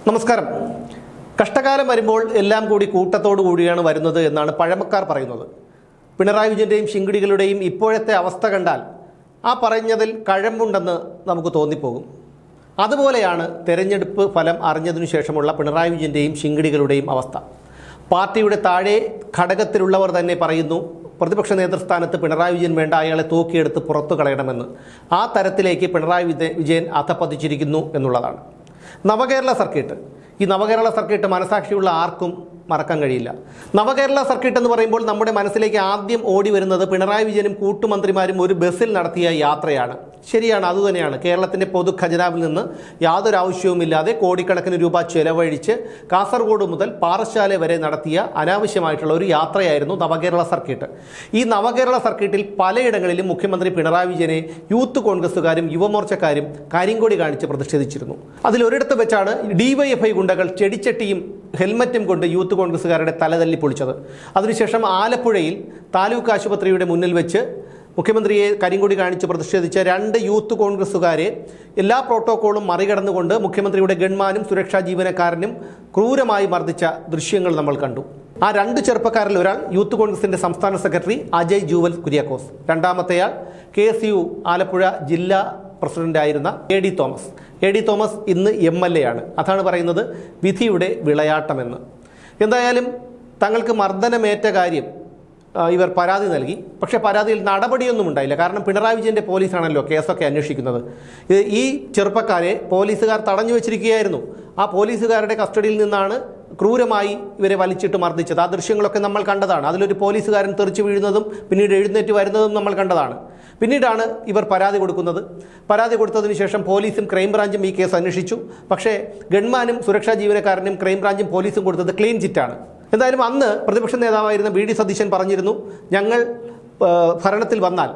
നമസ്കാരം. കഷ്ടകാലം വരുമ്പോൾ എല്ലാം കൂടി കൂട്ടത്തോടു കൂടിയാണ് വരുന്നത് എന്നാണ് പഴമക്കാർ പറയുന്നത്. പിണറായി വിജയൻ്റെയും ശിങ്കിടികളുടെയും ഇപ്പോഴത്തെ അവസ്ഥ കണ്ടാൽ ആ പറഞ്ഞതിൽ കഴമ്പുണ്ടെന്ന് നമുക്ക് തോന്നിപ്പോകും. അതുപോലെയാണ് തെരഞ്ഞെടുപ്പ് ഫലം അറിഞ്ഞതിനു ശേഷമുള്ള പിണറായി വിജയൻ്റെയും ശിങ്കിടികളുടെയും അവസ്ഥ. പാർട്ടിയുടെ താഴെ ഘടകത്തിലുള്ളവർ തന്നെ പറയുന്നു പ്രതിപക്ഷ നേതൃസ്ഥാനത്ത് പിണറായി വിജയൻ വേണ്ട, അയാളെ തൂക്കിയെടുത്ത് പുറത്തു കളയണമെന്ന്. ആ തരത്തിലേക്ക് പിണറായി വിജയൻ അധപ്പതിച്ചിരിക്കുന്നു എന്നുള്ളതാണ്. നവകേരള സർക്കിട്ട്, ഈ നവകേരള സർക്കിട്ട് മനസാക്ഷിയുള്ള ആർക്കും മറക്കാൻ കഴിയില്ല. നവകേരള സർക്കിട്ട് എന്ന് പറയുമ്പോൾ നമ്മുടെ മനസ്സിലേക്ക് ആദ്യം ഓടി വരുന്നത് പിണറായി വിജയനും കൂട്ടുമന്ത്രിമാരും ഒരു ബസ്സിൽ നടത്തിയ യാത്രയാണ്. ശരിയാണ്, അതുതന്നെയാണ്. കേരളത്തിൻ്റെ പൊതു ഖജനാവിൽ നിന്ന് യാതൊരു ആവശ്യവുമില്ലാതെ കോടിക്കണക്കിന് രൂപ ചെലവഴിച്ച് കാസർഗോഡ് മുതൽ പാറശാല വരെ നടത്തിയ അനാവശ്യമായിട്ടുള്ള ഒരു യാത്രയായിരുന്നു നവകേരള സർക്കിട്ട്. ഈ നവകേരള സർക്കിട്ടിൽ പലയിടങ്ങളിലും മുഖ്യമന്ത്രി പിണറായി വിജയനെ യൂത്ത് കോൺഗ്രസുകാരും യുവമോർച്ചക്കാരും കരിങ്കൊടി കാണിച്ച് പ്രതിഷേധിച്ചിരുന്നു. അതിലൊരിടത്ത് വെച്ചാണ് DYFI ഗുണ്ടകൾ ചെടിച്ചട്ടിയും ഹെൽമറ്റും കൊണ്ട് യൂത്ത് കോൺഗ്രസുകാരുടെ തലതല്ലി പൊളിച്ചത്. അതിനുശേഷം ആലപ്പുഴയിൽ താലൂക്ക് ആശുപത്രിയുടെ മുന്നിൽ വെച്ച് മുഖ്യമന്ത്രിയെ കരിങ്കൊടി കാണിച്ച് പ്രതിഷേധിച്ച 2 യൂത്ത് കോൺഗ്രസുകാരെ എല്ലാ പ്രോട്ടോക്കോളും മറികടന്നുകൊണ്ട് മുഖ്യമന്ത്രിയുടെ ഗൺമാനും സുരക്ഷാ ജീവനക്കാരനും ക്രൂരമായി മർദ്ദിച്ച ദൃശ്യങ്ങൾ നമ്മൾ കണ്ടു. ആ 2 ചെറുപ്പക്കാരിൽ ഒരാൾ യൂത്ത് കോൺഗ്രസിൻ്റെ സംസ്ഥാന സെക്രട്ടറി അജയ് ജൂവൽ കുര്യാക്കോസ്, രണ്ടാമത്തെയാൾ KSU ആലപ്പുഴ ജില്ലാ പ്രസിഡന്റായിരുന്ന AD തോമസ്. AD തോമസ് ഇന്ന് MLA ആണ്. അതാണ് പറയുന്നത് വിധിയുടെ വിളയാട്ടമെന്ന്. എന്തായാലും തങ്ങൾക്ക് മർദ്ദനമേറ്റ കാര്യം ഇവർ പരാതി നൽകി. പക്ഷേ പരാതിയിൽ നടപടിയൊന്നും ഉണ്ടായില്ല. കാരണം പിണറായി വിജയൻ്റെ പോലീസാണല്ലോ കേസൊക്കെ അന്വേഷിക്കുന്നത്. ഈ ചെറുപ്പക്കാരെ പോലീസുകാർ തടഞ്ഞു വെച്ചിരിക്കുകയായിരുന്നു. ആ പോലീസുകാരുടെ കസ്റ്റഡിയിൽ നിന്നാണ് ക്രൂരമായി ഇവരെ വലിച്ചിട്ട് മർദ്ദിച്ചത്. ആ ദൃശ്യങ്ങളൊക്കെ നമ്മൾ കണ്ടതാണ്. അതിലൊരു പോലീസുകാരൻ തെറിച്ചു വീഴുന്നതും പിന്നീട് എഴുന്നേറ്റ് വരുന്നതും നമ്മൾ കണ്ടതാണ്. പിന്നീടാണ് ഇവർ പരാതി കൊടുക്കുന്നത്. പരാതി കൊടുത്തതിന് ശേഷം പോലീസും ക്രൈംബ്രാഞ്ചും ഈ കേസ് അന്വേഷിച്ചു. പക്ഷേ ഗൺമാനും സുരക്ഷാ ജീവനക്കാരനും ക്രൈംബ്രാഞ്ചും പോലീസും കൊടുത്തത് ക്ലീൻ ചിറ്റാണ്. എന്തായാലും അന്ന് പ്രതിപക്ഷ നേതാവായിരുന്ന VD സതീശൻ പറഞ്ഞിരുന്നു, ഞങ്ങൾ ഭരണത്തിൽ വന്നാൽ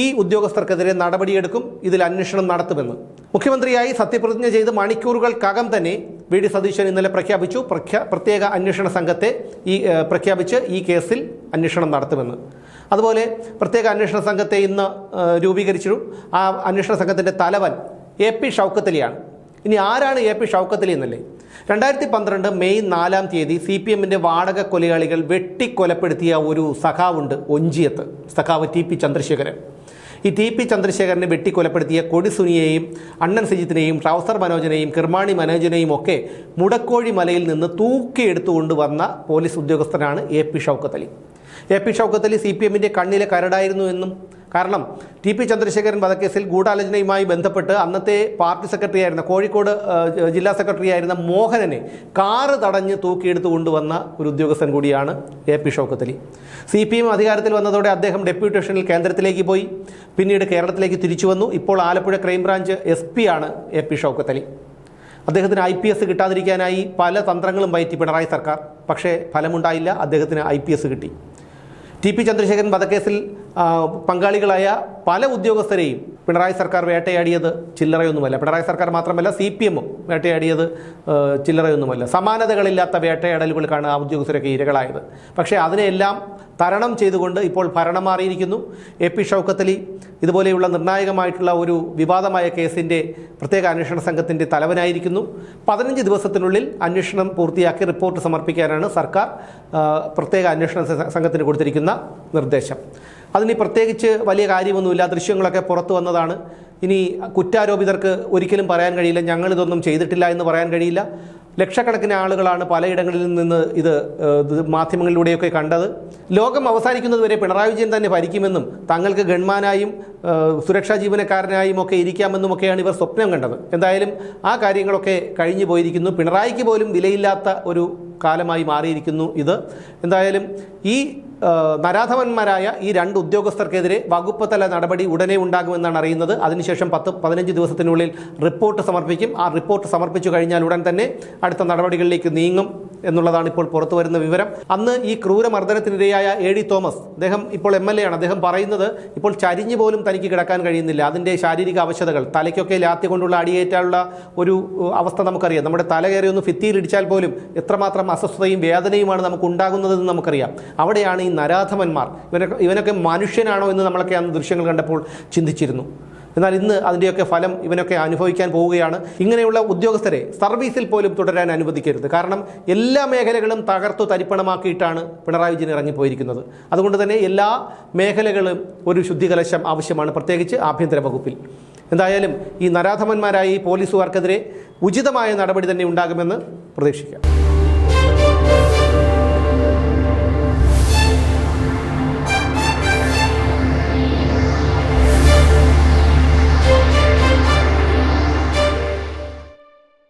ഈ ഉദ്യോഗസ്ഥർക്കെതിരെ നടപടിയെടുക്കും, ഇതിൽ അന്വേഷണം നടത്തുമെന്ന്. മുഖ്യമന്ത്രിയായി സത്യപ്രതിജ്ഞ ചെയ്ത് മണിക്കൂറുകൾക്കകം തന്നെ VD സതീശൻ ഇന്നലെ പ്രഖ്യാപിച്ചു പ്രത്യേക അന്വേഷണ സംഘത്തെ പ്രഖ്യാപിച്ച് ഈ കേസിൽ അന്വേഷണം നടത്തുമെന്ന്. അതുപോലെ പ്രത്യേക അന്വേഷണ സംഘത്തെ ഇന്ന് രൂപീകരിച്ചു. ആ അന്വേഷണ സംഘത്തിൻ്റെ തലവൻ AP ഷൗക്കത്ത്. ഇനി ആരാണ് AP ഷൗക്കത്ത് എന്നല്ലേ? 2012 മെയ് 4-ാം തീയതി CPMൻ്റെ വാടക കൊലയാളികൾ വെട്ടിക്കൊലപ്പെടുത്തിയ ഒരു സഖാവുണ്ട്, ഒഞ്ചിയത്ത് സഖാവ് TP ചന്ദ്രശേഖരൻ. ഈ TP ചന്ദ്രശേഖരനെ വെട്ടിക്കൊലപ്പെടുത്തിയ കൊടിസുനിയെയും അണ്ണൻ സിജിത്തിനെയും ട്രൗസർ മനോജനെയും കിർമാണി മനോജനെയും ഒക്കെ മുടക്കോഴി മലയിൽ നിന്ന് തൂക്കിയെടുത്തുകൊണ്ട് വന്ന പോലീസ് ഉദ്യോഗസ്ഥനാണ് AP ഷൗക്കത്ത്. AP ഷൗക്കത്ത് CPMൻ്റെ കണ്ണിലെ കരടായിരുന്നു എന്നും. കാരണം TP ചന്ദ്രശേഖരൻ വധക്കേസിൽ ഗൂഢാലോചനയുമായി ബന്ധപ്പെട്ട് അന്നത്തെ പാർട്ടി സെക്രട്ടറി ആയിരുന്ന കോഴിക്കോട് ജില്ലാ സെക്രട്ടറി ആയിരുന്ന മോഹനനെ കാറ് തടഞ്ഞ് തൂക്കിയെടുത്ത് കൊണ്ടുവന്ന ഒരു ഉദ്യോഗസ്ഥൻ കൂടിയാണ് AP ഷൗക്കത്ത്. CPM അധികാരത്തിൽ വന്നതോടെ അദ്ദേഹം ഡെപ്യൂട്ടേഷനിൽ കേന്ദ്രത്തിലേക്ക് പോയി, പിന്നീട് കേരളത്തിലേക്ക് തിരിച്ചു വന്നു. ഇപ്പോൾ ആലപ്പുഴ ക്രൈംബ്രാഞ്ച് SP ആണ് AP ഷൗക്കത്ത്. അദ്ദേഹത്തിന് IPS കിട്ടാതിരിക്കാനായി പല തന്ത്രങ്ങളും പയറ്റി പിണറായി സർക്കാർ. പക്ഷേ ഫലമുണ്ടായില്ല, അദ്ദേഹത്തിന് IPS കിട്ടി. TP ചന്ദ്രശേഖരൻ വധക്കേസിൽ പങ്കാളികളായ പല ഉദ്യോഗസ്ഥരെയും പിണറായി സർക്കാർ വേട്ടയാടിയത് ചില്ലറയൊന്നുമല്ല. പിണറായി സർക്കാർ മാത്രമല്ല, CPM-ഉം വേട്ടയാടിയത് ചില്ലറയൊന്നുമല്ല. സമാനതകളില്ലാത്ത വേട്ടയാടലുകൾക്കാണ് ആ ഉദ്യോഗസ്ഥരൊക്കെ ഇരകളായത്. പക്ഷേ അതിനെല്ലാം തരണം ചെയ്തുകൊണ്ട് ഇപ്പോൾ ഭരണം മാറിയിരിക്കുന്നു. AP ഷൗക്കത്ത് ഇതുപോലെയുള്ള നിർണായകമായിട്ടുള്ള ഒരു വിവാദമായ കേസിൻ്റെ പ്രത്യേക അന്വേഷണ സംഘത്തിൻ്റെ തലവനായിരിക്കുന്നു. 15 ദിവസത്തിനുള്ളിൽ അന്വേഷണം പൂർത്തിയാക്കി റിപ്പോർട്ട് സമർപ്പിക്കാനാണ് സർക്കാർ പ്രത്യേക അന്വേഷണ സംഘത്തിന് കൊടുത്തിരിക്കുന്ന നിർദ്ദേശം. അതിന് പ്രത്യേകിച്ച് വലിയ കാര്യമൊന്നുമില്ല. ദൃശ്യങ്ങളൊക്കെ പുറത്തു വന്നതാണ്. ഇനി കുറ്റാരോപിതർക്ക് ഒരിക്കലും പറയാൻ കഴിയില്ല ഞങ്ങളിതൊന്നും ചെയ്തിട്ടില്ല എന്ന് പറയാൻ കഴിയില്ല. ലക്ഷക്കണക്കിന് ആളുകളാണ് പലയിടങ്ങളിൽ നിന്ന് ഇത് മാധ്യമങ്ങളിലൂടെയൊക്കെ കണ്ടത്. ലോകം അവസാനിക്കുന്നതുവരെ പിണറായി വിജയൻ തന്നെ ഭരിക്കുമെന്നും തങ്ങൾക്ക് ഗൺമാനായും സുരക്ഷാ ജീവനക്കാരനായും ഒക്കെ ഇരിക്കാമെന്നുമൊക്കെയാണ് ഇവർ സ്വപ്നം കണ്ടത്. എന്തായാലും ആ കാര്യങ്ങളൊക്കെ കഴിഞ്ഞു പോയിരിക്കുന്നു. പിണറായിക്ക് പോലും വിലയില്ലാത്ത ഒരു കാലമായി മാറിയിരിക്കുന്നു ഇത്. എന്തായാലും ഈ നരാധവന്മാരായ ഈ 2 ഉദ്യോഗസ്ഥർക്കെതിരെ വകുപ്പ് തല നടപടി ഉടനെ ഉണ്ടാകുമെന്നാണ് അറിയുന്നത്. അതിനുശേഷം 10-15 ദിവസത്തിനുള്ളിൽ റിപ്പോർട്ട് സമർപ്പിക്കും. ആ റിപ്പോർട്ട് സമർപ്പിച്ചു കഴിഞ്ഞാൽ ഉടൻ തന്നെ അടുത്ത നടപടികളിലേക്ക് നീങ്ങും എന്നുള്ളതാണ് ഇപ്പോൾ പുറത്തു വരുന്ന വിവരം. അന്ന് ഈ ക്രൂരമർദ്ദനത്തിനിരയായ AD തോമസ്, അദ്ദേഹം ഇപ്പോൾ MLA ആണ്. അദ്ദേഹം പറയുന്നത് ഇപ്പോൾ ചരിഞ്ഞു പോലും തനിക്ക് കിടക്കാൻ കഴിയുന്നില്ല. അതിൻ്റെ ശാരീരിക അവശതകൾ, തലയ്ക്കൊക്കെ ലാത്തി കൊണ്ടുള്ള അടിയേറ്റാനുള്ള ഒരു അവസ്ഥ നമുക്കറിയാം. നമ്മുടെ തല കയറി ഒന്ന് ഭിത്തിയിലിടിച്ചാൽ പോലും എത്രമാത്രം അസ്വസ്ഥതയും വേദനയുമാണ് നമുക്ക് ഉണ്ടാകുന്നതെന്ന് നമുക്കറിയാം. അവിടെയാണ് ഈ നരാധമന്മാർ. ഇവനൊക്കെ മനുഷ്യനാണോ എന്ന് നമ്മളൊക്കെ അന്ന് ദൃശ്യങ്ങൾ കണ്ടപ്പോൾ ചിന്തിച്ചിരുന്നു. എന്നാൽ ഇന്ന് അതിൻ്റെയൊക്കെ ഫലം ഇവനൊക്കെ അനുഭവിക്കാൻ പോവുകയാണ്. ഇങ്ങനെയുള്ള ഉദ്യോഗസ്ഥരെ സർവീസിൽ പോലും തുടരാൻ അനുവദിക്കരുത്. കാരണം എല്ലാ മേഖലകളും തകർത്തു തരിപ്പണമാക്കിയിട്ടാണ് പിണറായി വിജയൻ ഇറങ്ങിപ്പോയിരിക്കുന്നത്. അതുകൊണ്ട് തന്നെ എല്ലാ മേഖലകളും ഒരു ശുദ്ധികലശം ആവശ്യമാണ്, പ്രത്യേകിച്ച് ആഭ്യന്തര വകുപ്പിൽ. എന്തായാലും ഈ നരാധമന്മാരായ ഈ പോലീസുകാർക്കെതിരെ ഉചിതമായ നടപടി തന്നെ ഉണ്ടാകുമെന്ന് പ്രതീക്ഷിക്കാം.